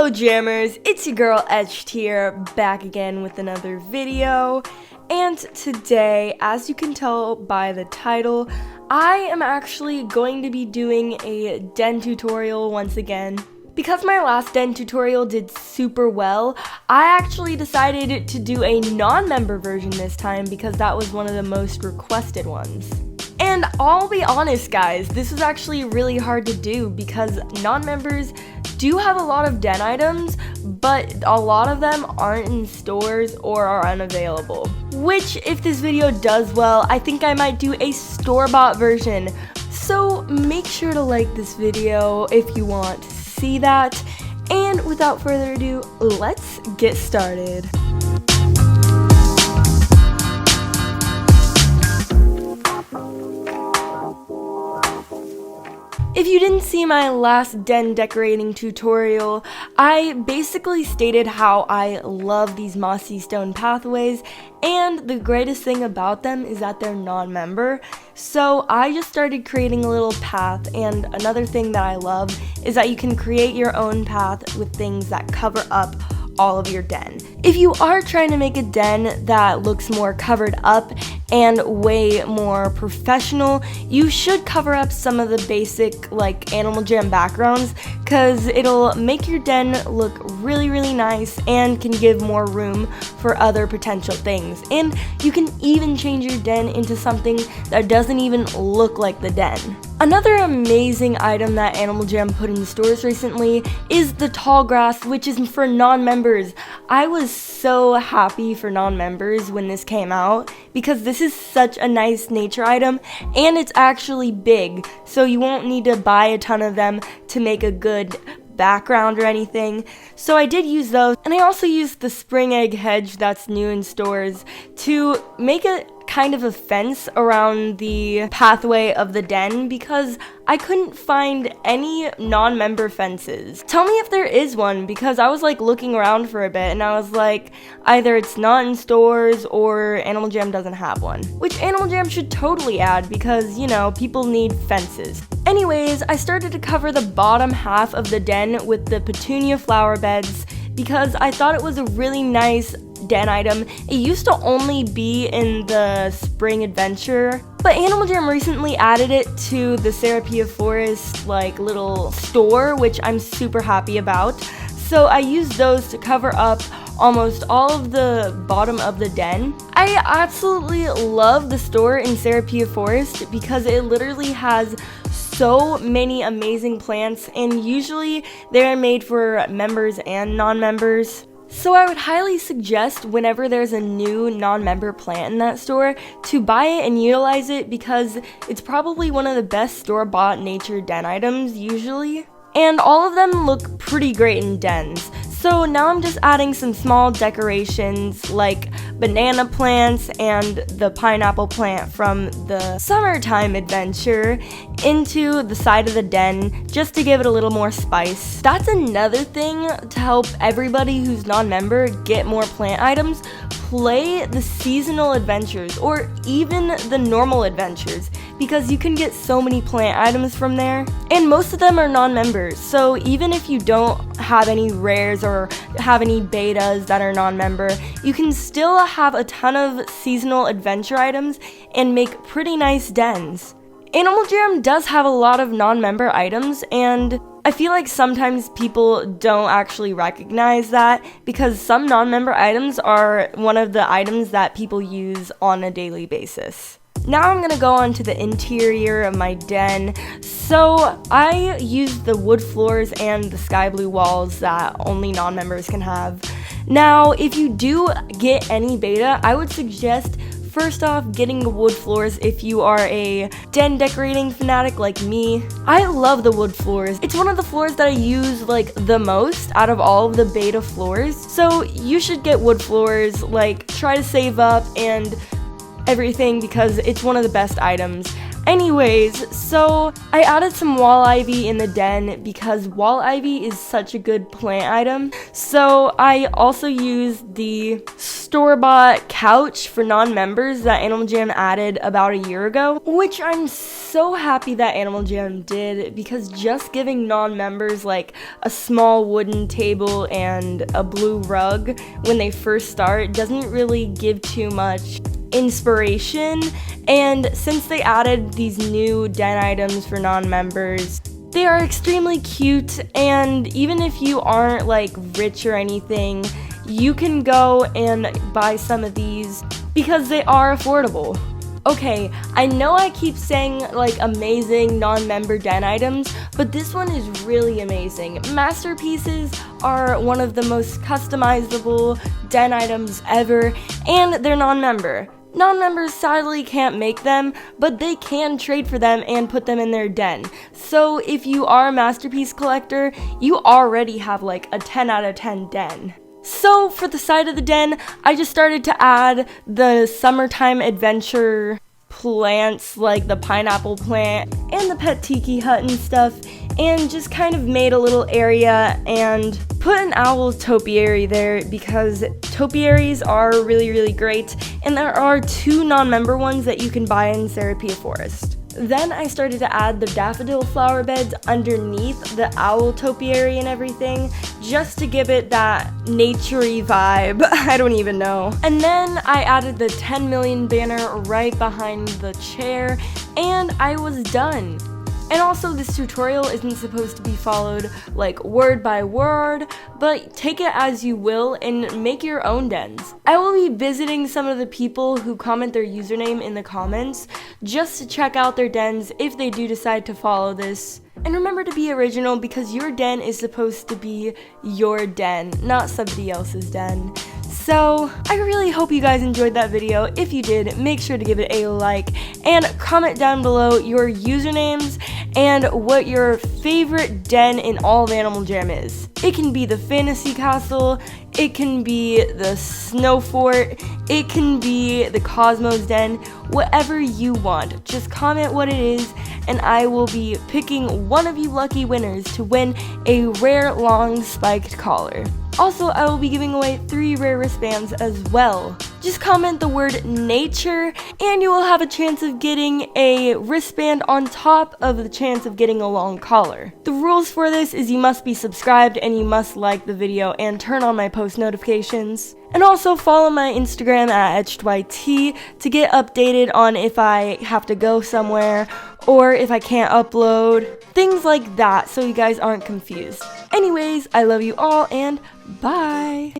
Hello Jammers, it's your girl Etched here, back again with another video. And today, as you can tell by the title, I am actually going to be doing a den tutorial once again. Because my last den tutorial did super well, I actually decided to do a non-member version this time because that was one of the most requested ones. And I'll be honest guys, this was actually really hard to do because non-members do have a lot of den items, but a lot of them aren't in stores or are unavailable. Which, if this video does well, I think I might do a store-bought version. So make sure to like this video if you want to see that. And without further ado, let's get started. If you didn't see my last den decorating tutorial, I basically stated how I love these mossy stone pathways, and the greatest thing about them is that they're non-member. So I just started creating a little path, and another thing that I love is that you can create your own path with things that cover up all of your den. If you are trying to make a den that looks more covered up and way more professional, you should cover up some of the basic like Animal Jam backgrounds, because it'll make your den look really nice and can give more room for other potential things. And you can even change your den into something that doesn't even look like the den. Another amazing item that Animal Jam put in stores recently is the tall grass, which is for non-members. I was so happy for non-members when this came out because this is such a nice nature item and it's actually big, so you won't need to buy a ton of them to make a good background or anything. So I did use those, and I also used the spring egg hedge that's new in stores to make a kind of a fence around the pathway of the den because I couldn't find any non-member fences. Tell me if there is one, because I was like looking around for a bit and I was like, either it's not in stores or Animal Jam doesn't have one. Which Animal Jam should totally add because, you know, people need fences. Anyways, I started to cover the bottom half of the den with the Petunia flower beds because I thought it was a really nice den item. It used to only be in the spring adventure, but Animal Jam recently added it to the Serapia Forest like little store, which I'm super happy about. So I used those to cover up almost all of the bottom of the den. I absolutely love the store in Serapia Forest because it literally has so many amazing plants, and usually they're made for members and non-members. So I would highly suggest whenever there's a new non-member plant in that store to buy it and utilize it because it's probably one of the best store-bought nature den items usually. And all of them look pretty great in dens. So now I'm just adding some small decorations like banana plants and the pineapple plant from the summertime adventure into the side of the den just to give it a little more spice. That's another thing to help everybody who's non-member get more plant items. Play the seasonal adventures or even the normal adventures because you can get so many plant items from there, and most of them are non-members, so even if you don't have any rares or have any betas that are non-member, you can still have a ton of seasonal adventure items and make pretty nice dens. Animal Jam does have a lot of non-member items, and I feel like sometimes people don't actually recognize that because some non-member items are one of the items that people use on a daily basis. Now I'm going to go on to the interior of my den. So I used the wood floors and the sky blue walls that only non-members can have. Now, if you do get any beta, I would suggest first off getting the wood floors if you are a den decorating fanatic like me. I love the wood floors. It's one of the floors that I use like the most out of all of the beta floors. So you should get wood floors, like try to save up and everything because it's one of the best items. Anyways, so I added some wall ivy in the den because wall ivy is such a good plant item. So I also used the store-bought couch for non-members that Animal Jam added about a year ago, which I'm so happy that Animal Jam did, because just giving non-members like a small wooden table and a blue rug when they first start doesn't really give too much inspiration. And since they added these new den items for non-members, they are extremely cute, and even if you aren't like rich or anything, you can go and buy some of these because they are affordable. Okay, I know I keep saying like amazing non-member den items, but this one is really amazing. Masterpieces are one of the most customizable den items ever, and they're non-member. Non-members sadly can't make them, but they can trade for them and put them in their den. So if you are a masterpiece collector, you already have like a 10 out of 10 den. So for the side of the den, I just started to add the summertime adventure plants like the pineapple plant and the pet tiki hut and stuff, and just kind of made a little area and put an owl topiary there because topiaries are really great, and there are 2 non-member ones that you can buy in Serapia Forest. Then I started to add the daffodil flower beds underneath the owl topiary and everything, just to give it that naturey vibe. I don't even know. And then I added the 10 million banner right behind the chair, and I was done. And also, this tutorial isn't supposed to be followed like word by word, but take it as you will and make your own dens. I will be visiting some of the people who comment their username in the comments just to check out their dens if they do decide to follow this. And remember to be original, because your den is supposed to be your den, not somebody else's den. So, I really hope you guys enjoyed that video. If you did, make sure to give it a like and comment down below your usernames and what your favorite den in all of Animal Jam is. It can be the Fantasy Castle, it can be the Snow Fort, it can be the Cosmos Den, whatever you want. Just comment what it is, and I will be picking one of you lucky winners to win a rare long spiked collar. Also, I will be giving away 3 rare wristbands as well. Just comment the word nature and you will have a chance of getting a wristband on top of the chance of getting a long collar. The rules for this is you must be subscribed and you must like the video and turn on my post notifications. And also follow my Instagram at EtchedYT to get updated on if I have to go somewhere or if I can't upload. Things like that, so you guys aren't confused. Anyways, I love you all and bye!